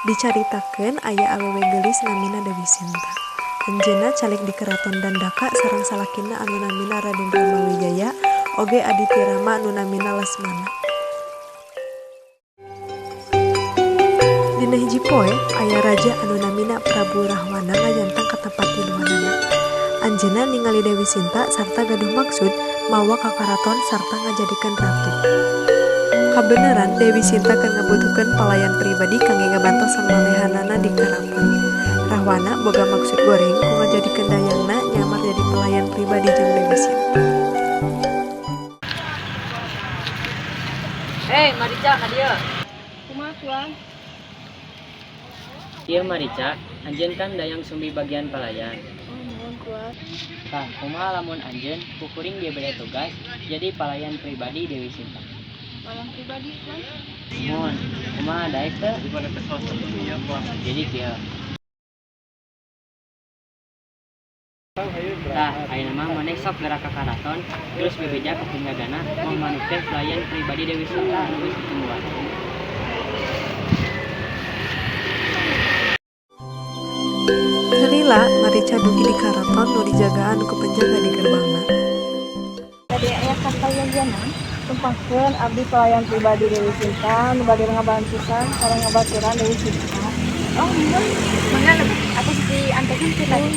Dicaritakeun aya awewe geulis namina Dewi Sinta. Anjeunna caleg di Keraton Dandaka sareng salakina anu namina Raden Rama Wijaya oge Aditi Rama anu namina Lesmana. Dina hiji poe aya raja anu namina Prabu Rahwana ngajantang ka tempat tiluanana. Anjeunna ningali Dewi Sinta sarta gaduh maksud mawa ka karaton sarta ngajadikeun ratu. Kabeneran Dewi Sinta keur ngabutuhkeun palayan pribadi kangge ngabantos mamanehanana di karaton. Rahwana boga maksud goreng ku ngajadikeun dayangna nyamar jadi pelayan pribadi jeung Dewi Sinta. Marica ka dieu. Kumaha tuan? Ieu Marica, anjeun kan dayang sumbi bagian pelayan. Nuhun tuan. Tah, kumaha lamun anjeun kukuring dia beda tugas jadi pelayan pribadi Dewi Sinta. Palayan pribadi tuan. Mohon, kumaha daek teh? Daripada kesel ieu kuah. Jadi kieu. Tah, ayeuna mah maneh sok gerak ka karaton, terus bebeja ka penjagana mong manuk teh pelayan pribadi Dewi Sinta anu geus ditungguan. Heulila Marica dugi di karaton nu dijagaan ku penjaga di gerbangna. Tadi aya kata yanjana, tumpahkeun abdi pelayan pribadi Dewi Sinta nu bade ngabantusan sareng ngabaturan Dewi Sinta. Oh, nuhun. Mangga aku diantekeun ke tadi.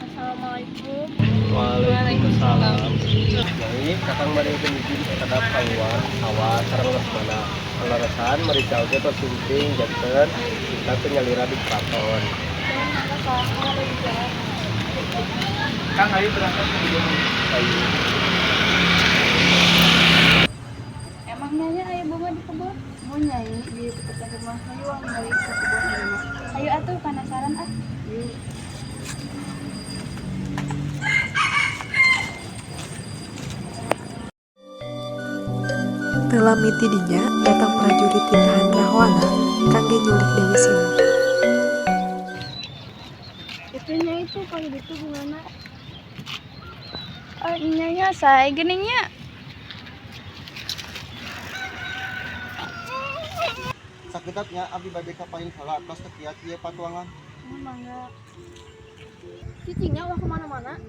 Assalamualaikum. Waalaikumsalam. Jadi kakang bade beniki kadap kaluar awas sareng Lesmana. Leresan Marica oge pasumping janten kita teh nyalira di keraton. Kang ayo berangkat ke gunung. Ayo. Emang nanya aya bunga di kebun? Mau nyai di dekat rumah ayo ningali ke kebun ieu. Ayo atuh penasaran ah. Yuk. Telah miti dinya datang prajurit titahan Rahwana kangge nyulik Dewi Sinta. Itu nyai itu kalau gitu gimana? Oh, nyainya saya geningnya. Sakitatnya abdi bade ka paling kala tos teu kieu ieu patuangan. Mangga. Cicingnya ulah kemana-mana.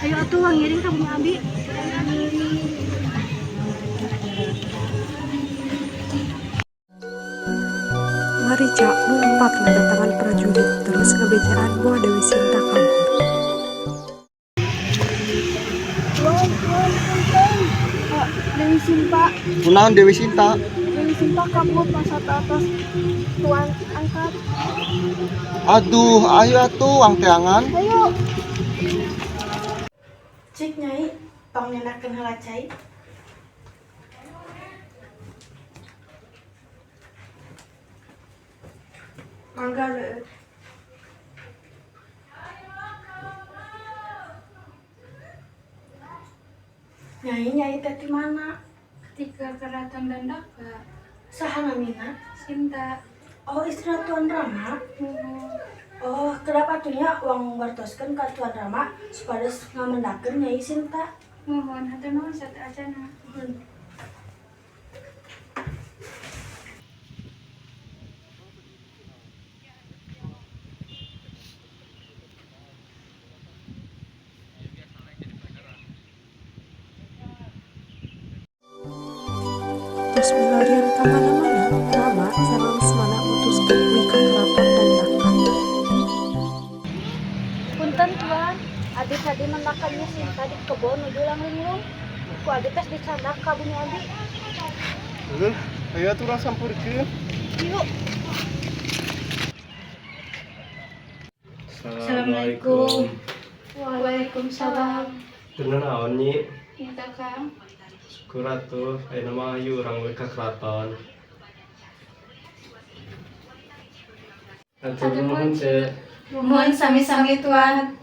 Ayo atuh ngiring ka bunga abi. Marica numpak datangan prajurit terus ngebejaan bahwa Dewi Sinta kabur. Tuan, Pak, Dewi Sinta. Kunaon Dewi Sinta? Dewi Sinta kabur pas atas tuan angkat. Aduh, ayo atuh angteangan. Ayo. Cik Nyai, tong nyenakeun heula cai. Mangga leueuh. Nyai teh di mana? Di Keraton Dandaka. Saha namina? Sinta. Oh, istri Tuan Rama. Oh, kenapa atunya uang bartoskeun ka Tuan Rama supados ngamendakeun Nyai Sinta? Mohon hatur nuhun satu acana. Terus milarian ka mana-mana, Rama sareng Lesmana mutuskeun kuy ka keraton Dandaka. Punten tuan, adi tadi mendakannya Sinta di kebun nuju langlinglung. Ku adi tes dicandak ka bumi abi. Heuh, ayo atuh urang sampurkeun. Yuk. Assalamualaikum. Waalaikumsalam. Bener naon nyi? Kita Kang. Syukur atuh, ayeuna mah ayu urang we ka keraton. Atur nuhun ce. Mohon sami-sami Tuan.